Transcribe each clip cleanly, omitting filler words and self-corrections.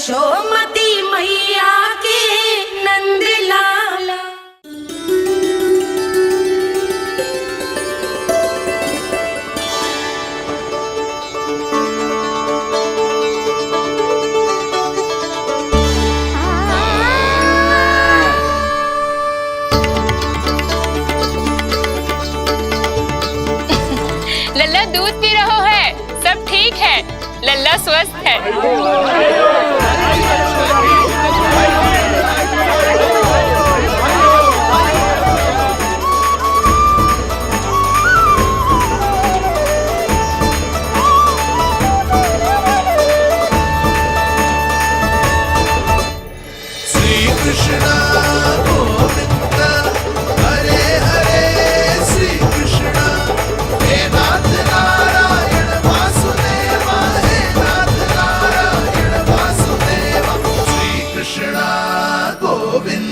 यशोमती मैया के नंद लाला। लल्ला दूध पी रहा है, सब ठीक है, लल्ला स्वस्थ है। श्री कृष्ण गोविंद हरे हरे, श्री कृष्ण हे नाथ नारायण वासुदेवा, हे नाथ नारायण वासुदेवा, श्री कृष्ण गोविंद।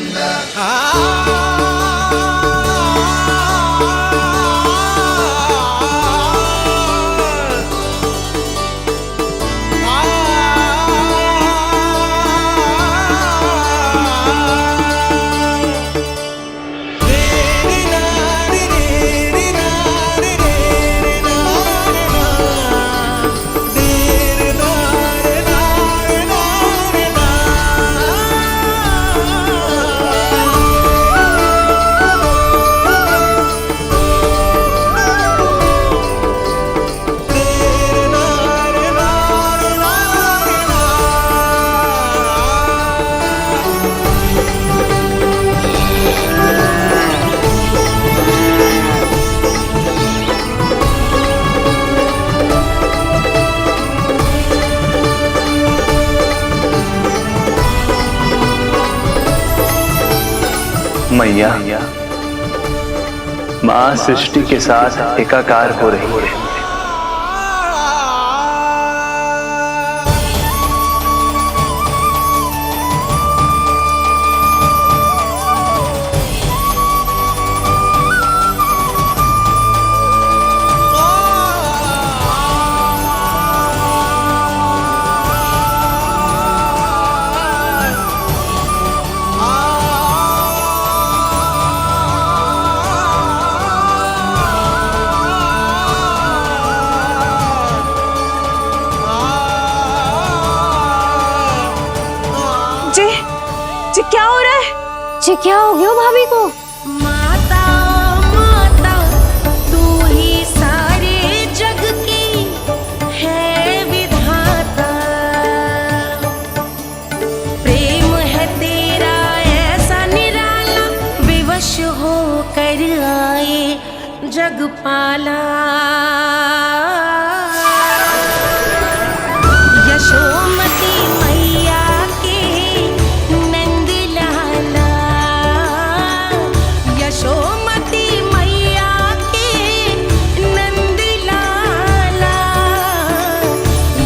मैया, माँ सृष्टि के साथ एकाकार हो रही है। जी क्या हो रहा है? जी क्या हो गया भाभी को? माता माता तू ही सारे जग की है विधाता, प्रेम है तेरा ऐसा निराला, विवश हो कर आए जगपाला। यशोमती मैया के नंद लाला, यशोमती मैया के नंद लाला,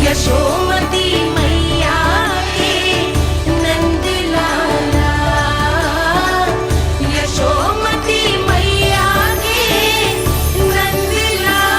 यशोमती मैया के नंद लाला, यशोमती मैया के नंद लाला।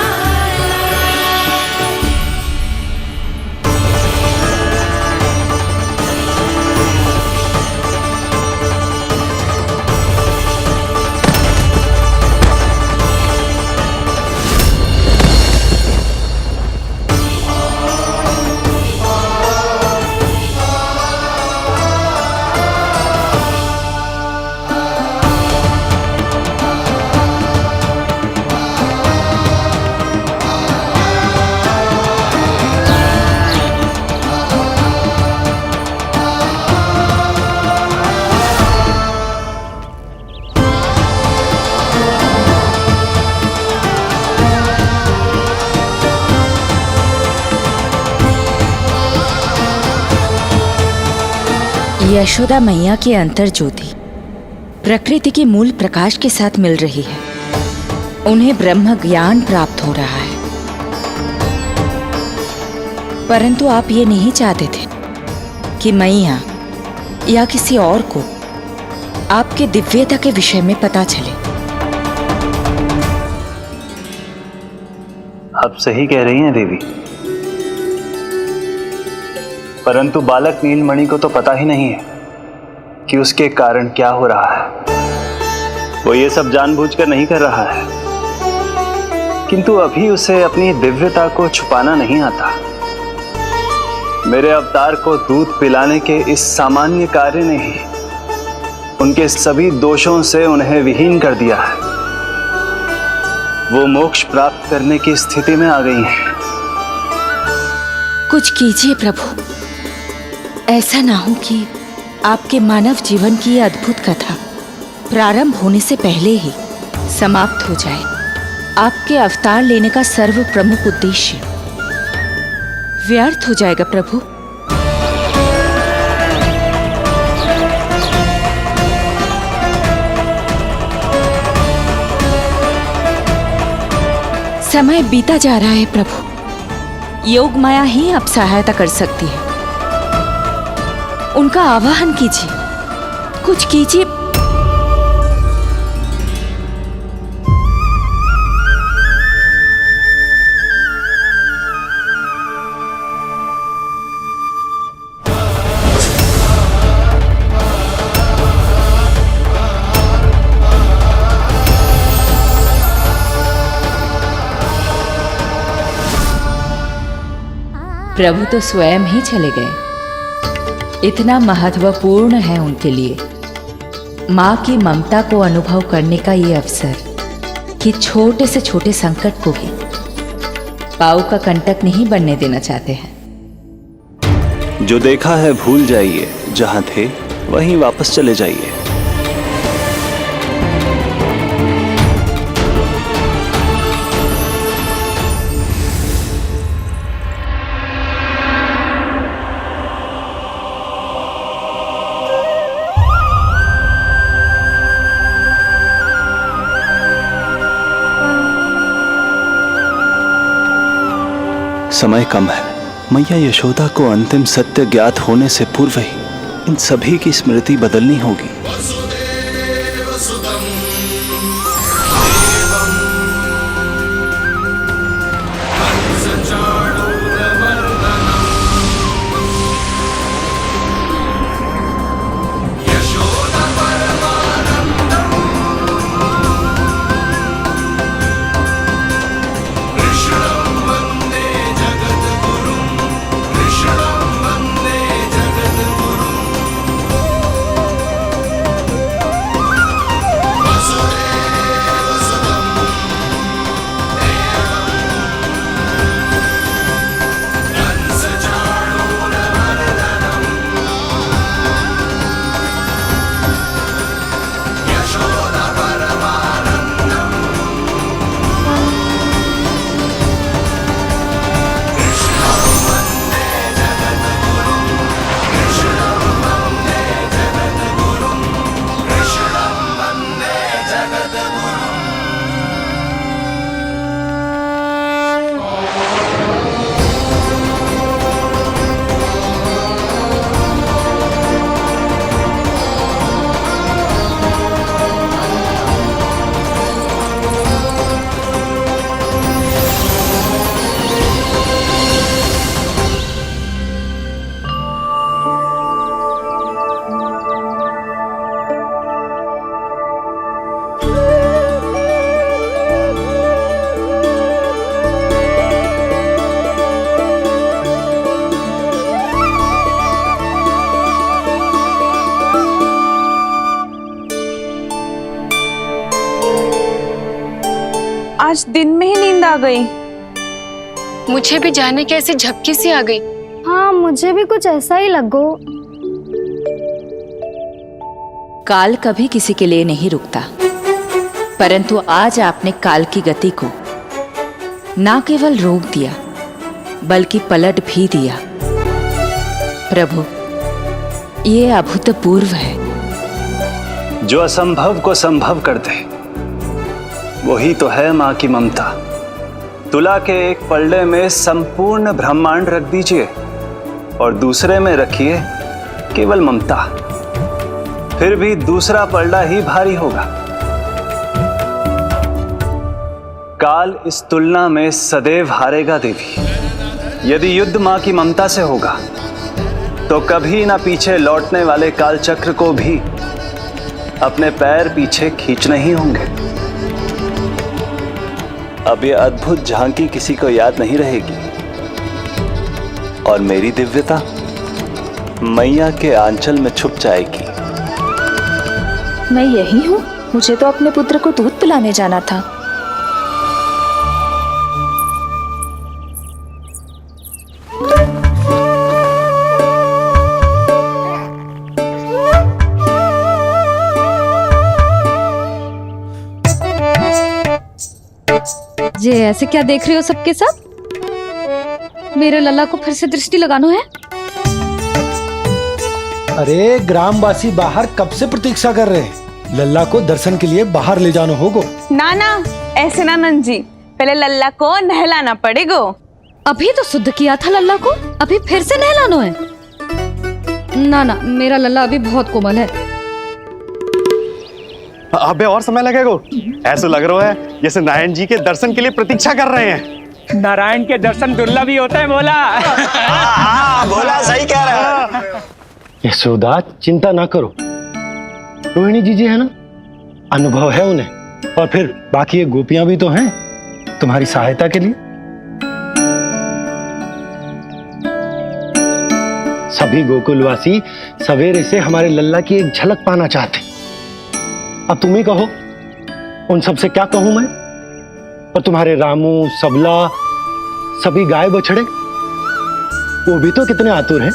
यशोदा मैया की अंतर ज्योति प्रकृति के मूल प्रकाश के साथ मिल रही है। उन्हें ब्रह्म ज्ञान प्राप्त हो रहा है, परंतु आप ये नहीं चाहते थे कि मैया या किसी और को आपके दिव्यता के विषय में पता चले। आप सही कह रही हैं देवी। परंतु बालक नीलमणि को तो पता ही नहीं है कि उसके कारण क्या हो रहा है। वो ये सब जानबूझकर नहीं कर रहा है, किंतु अभी उसे अपनी दिव्यता को छुपाना नहीं आता। मेरे अवतार को दूध पिलाने के इस सामान्य कार्य ने ही उनके सभी दोषों से उन्हें विहीन कर दिया है। वो मोक्ष प्राप्त करने की स्थिति में आ गई हैं। कुछ कीजिए प्रभु, ऐसा ना हो कि आपके मानव जीवन की यह अद्भुत कथा प्रारंभ होने से पहले ही समाप्त हो जाए। आपके अवतार लेने का सर्व प्रमुख उद्देश्य व्यर्थ हो जाएगा प्रभु। समय बीता जा रहा है प्रभु, योग माया ही अब सहायता कर सकती है। उनका आवाहन कीजिए, कुछ कीजिए। प्रभु तो स्वयं ही चले गए। इतना महत्वपूर्ण है उनके लिए माँ की ममता को अनुभव करने का ये अवसर कि छोटे से छोटे संकट को भी पाँव का कंटक नहीं बनने देना चाहते हैं। जो देखा है भूल जाइए, जहां थे वहीं वापस चले जाइए। समय कम है। मैया यशोदा को अंतिम सत्य ज्ञात होने से पूर्व ही इन सभी की स्मृति बदलनी होगी। आज दिन में ही नींद आ गई। मुझे भी जाने की ऐसी झपकी सी आ गई। हाँ, मुझे भी कुछ ऐसा ही लगो। काल कभी किसी के लिए नहीं रुकता, परंतु आज आपने काल की गति को ना केवल रोक दिया बल्कि पलट भी दिया। प्रभु, ये अभूतपूर्व है। जो असंभव को संभव कर दे वही तो है माँ की ममता। तुला के एक पलड़े में संपूर्ण ब्रह्मांड रख दीजिए और दूसरे में रखिए केवल ममता, फिर भी दूसरा पलड़ा ही भारी होगा। काल इस तुलना में सदैव हारेगा देवी। यदि युद्ध माँ की ममता से होगा तो कभी ना पीछे लौटने वाले कालचक्र को भी अपने पैर पीछे खींचने ही होंगे। अब ये अद्भुत झांकी किसी को याद नहीं रहेगी और मेरी दिव्यता मैया के आंचल में छुप जाएगी। मैं यही हूँ। मुझे तो अपने पुत्र को दूध पिलाने जाना था। ये ऐसे क्या देख रहे हो सबके सब? मेरे लल्ला को फिर से दृष्टि लगाना है? अरे ग्रामवासी बाहर कब से प्रतीक्षा कर रहे हैं। लल्ला को दर्शन के लिए बाहर ले जाना होगा। ना ना, ऐसे ना नंद जी, पहले लल्ला को नहलाना पड़ेगा। अभी तो शुद्ध किया था लल्ला को, अभी फिर से नहलाना है? ना ना, मेरा लल्ला अभी बहुत कोमल है। अबे और समय लगेगा। ऐसा लग रहा है जैसे नारायण जी के दर्शन के लिए प्रतीक्षा कर रहे हैं। नारायण के दर्शन दुर्लभ ही होते हैं बोला। बोला सही कह रहा है। यशोदा चिंता ना करो, रोहिणी जी है ना, अनुभव है उन्हें। और फिर बाकी ये गोपियां भी तो हैं तुम्हारी सहायता के लिए। सभी गोकुलवासी सवेरे से हमारे लल्ला की एक झलक पाना चाहते। अब तुम ही कहो, उन सब से क्या कहूं मैं? और तुम्हारे रामू, सबला, सभी गाय बछड़े, वो भी तो कितने आतुर हैं।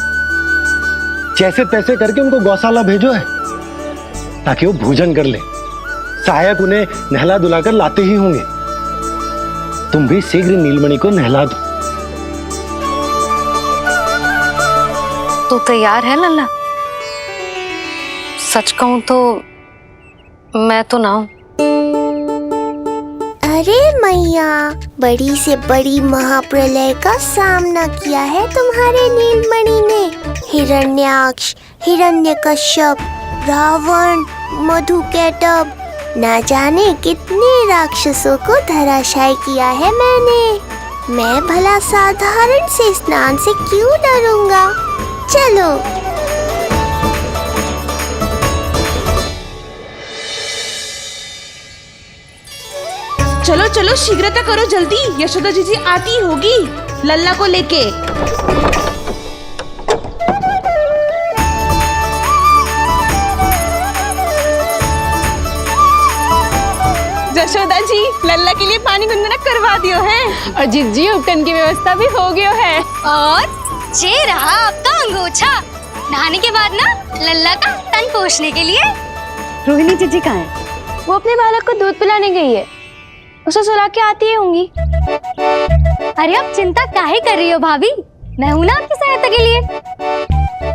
जैसे तैसे करके उनको गौशाला भेजो है ताकि वो भोजन कर ले। सहायक उन्हें नहला धुलाकर लाते ही होंगे। तुम भी शीघ्र नीलमणि को नहला दो। तू तैयार है लल्ला? सच कहूं तो मैं तो ना हूं। अरे मैया, बड़ी से बड़ी महाप्रलय का सामना किया है तुम्हारे नीलमणि ने। हिरण्याक्ष, हिरण्यकश्यप, रावण, मधुकैटभ, ना जाने कितने राक्षसों को धराशायी किया है मैंने। मैं भला साधारण से स्नान से क्यों डरूंगा? चलो। चलो चलो, शीघ्रता करो जल्दी, यशोदा जी आती होगी लल्ला को लेके। यशोदा जी, लल्ला के लिए पानी गुनगुना करवा दियो है। और जिज्जी उपटन की व्यवस्था भी हो गयो है। और ये रहा आपका अंगोछा। नहाने के बाद ना लल्ला का तन पोंछने के लिए। रोहिणी जीजी कहाँ है? वो अपने बालक को दूध पिलाने गई है। उसे सुला के आती ही होंगी। अरे आप चिंता काहे कर रही हो भाभी? मैं हूं ना आपकी सहायता के लिए।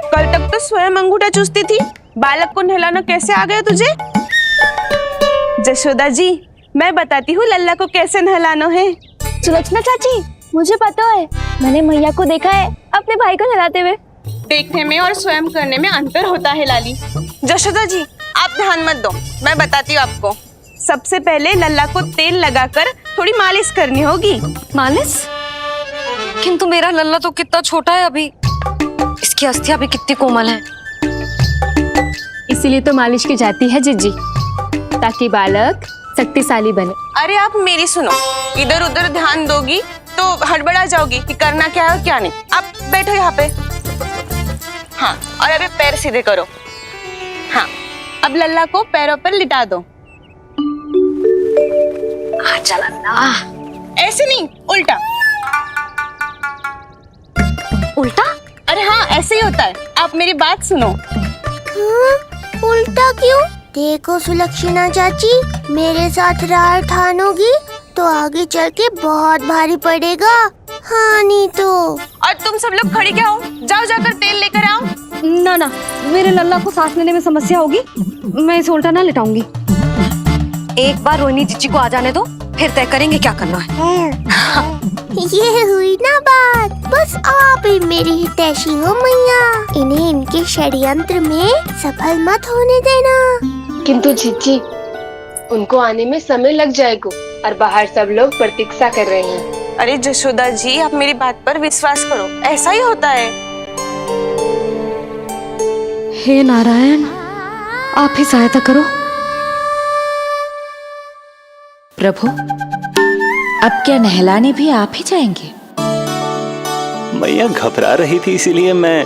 कल तक तो स्वयं अंगूठा चूसती थी, बालक को नहलाना कैसे आ गया तुझे? यशोदा जी, मैं बताती हूँ लल्ला को कैसे नहलाना है। सुलक्षणा चाची, मुझे पता है, मैंने मैया को देखा है अपने भाई को नहलाते हुए। देखने में और स्वयं करने में अंतर होता है लाली। यशोदा जी, आप ध्यान मत दो, मैं बताती हूँ आपको। सबसे पहले लल्ला को तेल लगाकर थोड़ी मालिश करनी होगी। मालिश? किंतु मेरा लल्ला तो कितना छोटा है अभी, इसकी अस्थियां भी कितनी कोमल है। इसीलिए तो मालिश की जाती है जिज्जी, ताकि बालक शक्तिशाली बने। अरे आप मेरी सुनो, इधर उधर ध्यान दोगी तो हड़बड़ा जाओगी कि करना क्या है और क्या नहीं। आप बैठो यहाँ पे। हाँ, और अभी पैर सीधे करो। हाँ, अब लल्ला को पैरों पर लिटा दो। चला ना, ऐसे नहीं, उल्टा। उल्टा? अरे हाँ, ऐसे ही होता है। आप मेरी बात सुनो। हाँ, उल्टा क्यों? देखो सुलक्षणा चाची, मेरे साथ राह ठानोगी तो आगे चल के बहुत भारी पड़ेगा। हाँ नहीं तो। और तुम सब लोग खड़ी क्या हो? जाओ जाकर तेल लेकर आओ। ना ना, मेरे लल्ला को सांस लेने में समस्या होगी, मैं इसे उल्टा ना लिटाऊंगी। एक बार रोहिणी जीजी को आ जाने दो, फिर तय करेंगे क्या करना है। ये हुई ना बात। बस आप ही मेरी हितैषी हो मैया, इन्हें इनके षड्यंत्र में सफल मत होने देना। किंतु जीजी, उनको आने में समय लग जाएगा और बाहर सब लोग प्रतीक्षा कर रहे हैं। अरे यशोदा जी, आप मेरी बात पर विश्वास करो, ऐसा ही होता है। हे नारायण, आप ही सहायता करो। प्रभु, अब क्या नहलाने भी आप ही जाएंगे? मैया घबरा रही थी इसीलिए मैं,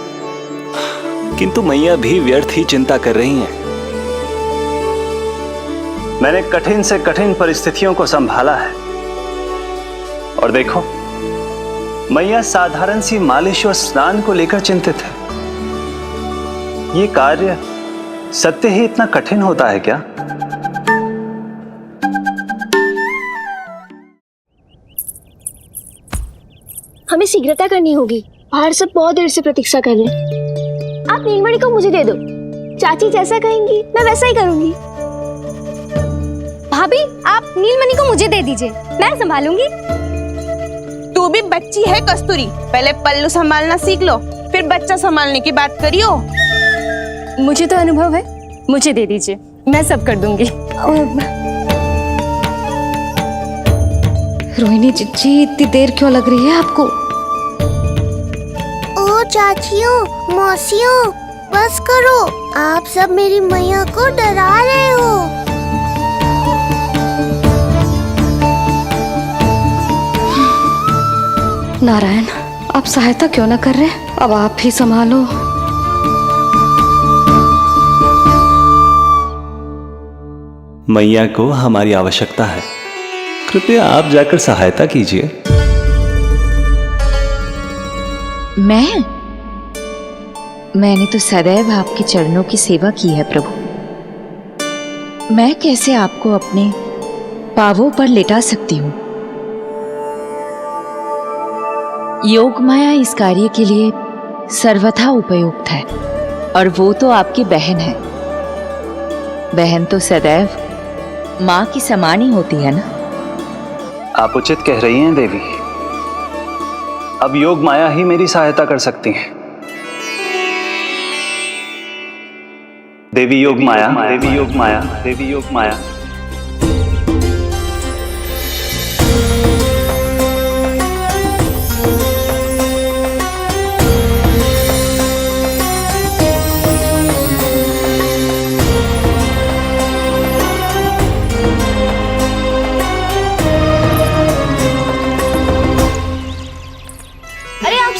किंतु मैया भी व्यर्थ ही चिंता कर रही हैं। मैंने कठिन से कठिन परिस्थितियों को संभाला है और देखो, मैया साधारण सी मालिश और स्नान को लेकर चिंतित है। ये कार्य सत्य ही इतना कठिन होता है क्या? हमें शीघ्रता करनी होगी, बाहर सब बहुत देर से प्रतीक्षा कर रहे हैं। आप नीलमणि को मुझे दे दो, चाची जैसा कहेंगी मैं वैसा ही करूंगी। भाभी, आप नीलमणि को मुझे दे दीजिए, मैं संभालूंगी। तू भी बच्ची है कस्तूरी, पहले पल्लू संभालना सीख लो, फिर बच्चा संभालने की बात करियो। मुझे तो अनुभव है, मुझे दे दीजिए, मैं सब कर दूंगी। रोहिणी जी, इतनी देर क्यों लग रही है आपको? ओ चाचियों, मौसियों, बस करो, आप सब मेरी मैया को डरा रहे हो। नारायण, आप सहायता क्यों ना कर रहे? अब आप ही संभालो। मैया को हमारी आवश्यकता है, कृपया आप जाकर सहायता कीजिए। मैंने तो सदैव आपके चरणों की सेवा की है प्रभु। मैं कैसे आपको अपने पांवों पर लेटा सकती हूँ? योग माया इस कार्य के लिए सर्वथा उपयुक्त है, और वो तो आपकी बहन है। बहन तो सदैव माँ की समान ही होती है ना। आप उचित कह रही हैं देवी, अब योग माया ही मेरी सहायता कर सकती हैं। देवी योग माया, देवी योग माया, देवी योग माया।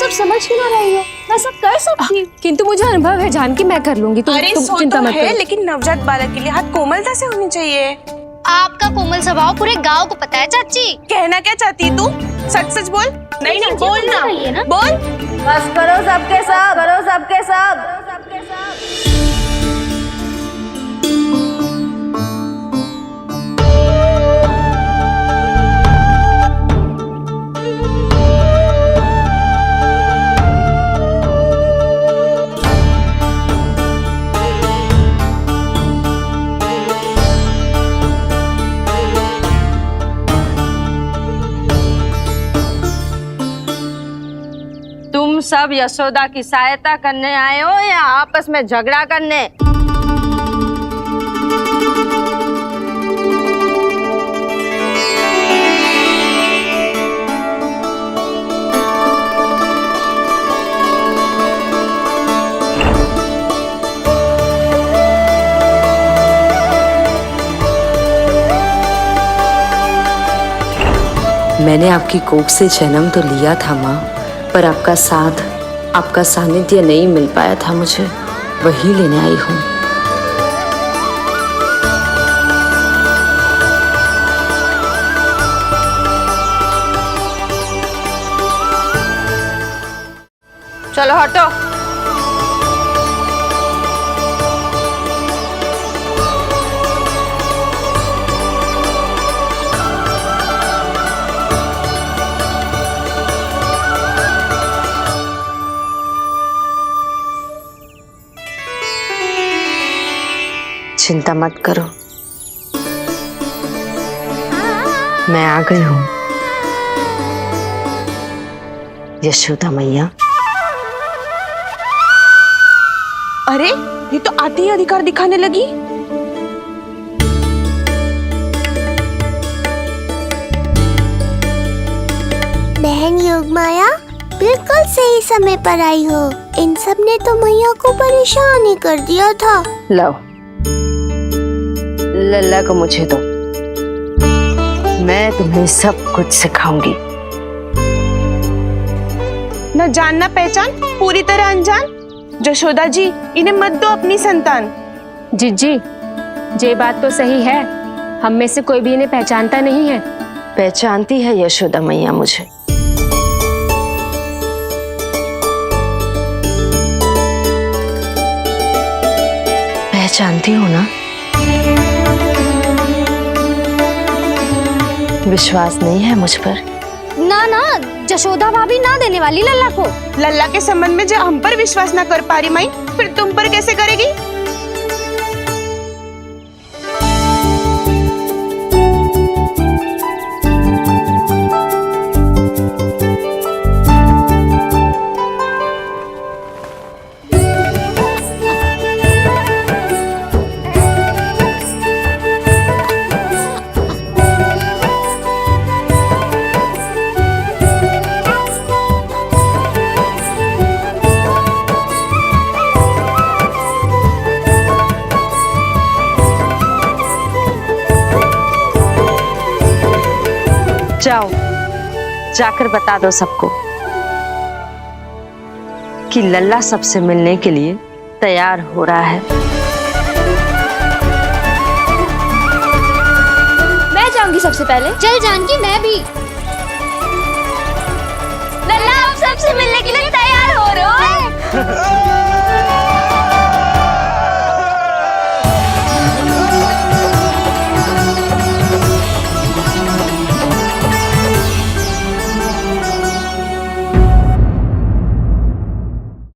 समझ क्यों ना रही हो? मैं सब कर सकती हूँ। किंतु मुझे अनुभव है जानकी, मैं कर लूंगी। तुम चिंता मत करो। लेकिन नवजात बालक के लिए हाथ कोमलता से होनी चाहिए। आपका कोमल स्वभाव पूरे गांव को पता है चाची। कहना क्या चाहती है तू? सच सच बोल। नहीं नहीं बोल ना, बोल। बस करो सबके सब, करो सबके सब, सबके सब। तुम सब यशोदा की सहायता करने आए हो या आपस में झगड़ा करने? मैंने आपकी कोख से जन्म तो लिया था माँ, पर आपका साथ, आपका सानिध्य नहीं मिल पाया था मुझे, वही लेने आई हूँ। चलो हटो। चिंता मत करो, मैं आ गई हूँ यशोदा मैया। अरे ये तो आते ही अधिकार दिखाने लगी। बहन योगमाया, बिल्कुल सही समय पर आई हो। इन सब ने तो मैया को परेशान ही कर दिया था। लो, लल्ला को मुझे दो, मैं तुम्हें सब कुछ सिखाऊंगी। न जान न पहचान, पूरी तरह अनजान। जशोदा जी, इन्हें मत दो अपनी संतान। जीजी, ये बात तो सही है, हम में से कोई भी इन्हें पहचानता नहीं है। पहचानती है यशोदा मैया मुझे। पहचानती हो ना? विश्वास नहीं है मुझ पर? ना ना, जशोदा भाभी ना देने वाली लल्ला को। लल्ला के संबंध में जो हम पर विश्वास ना कर पा रही माई, फिर तुम पर कैसे करेगी? जाओ, जाकर बता दो सबको कि लल्ला सबसे मिलने के लिए तैयार हो रहा है। मैं जाऊंगी सबसे पहले। चल जानकी, मैं भी। लल्ला आप सबसे मिलने के लिए तैयार हो रहे हो?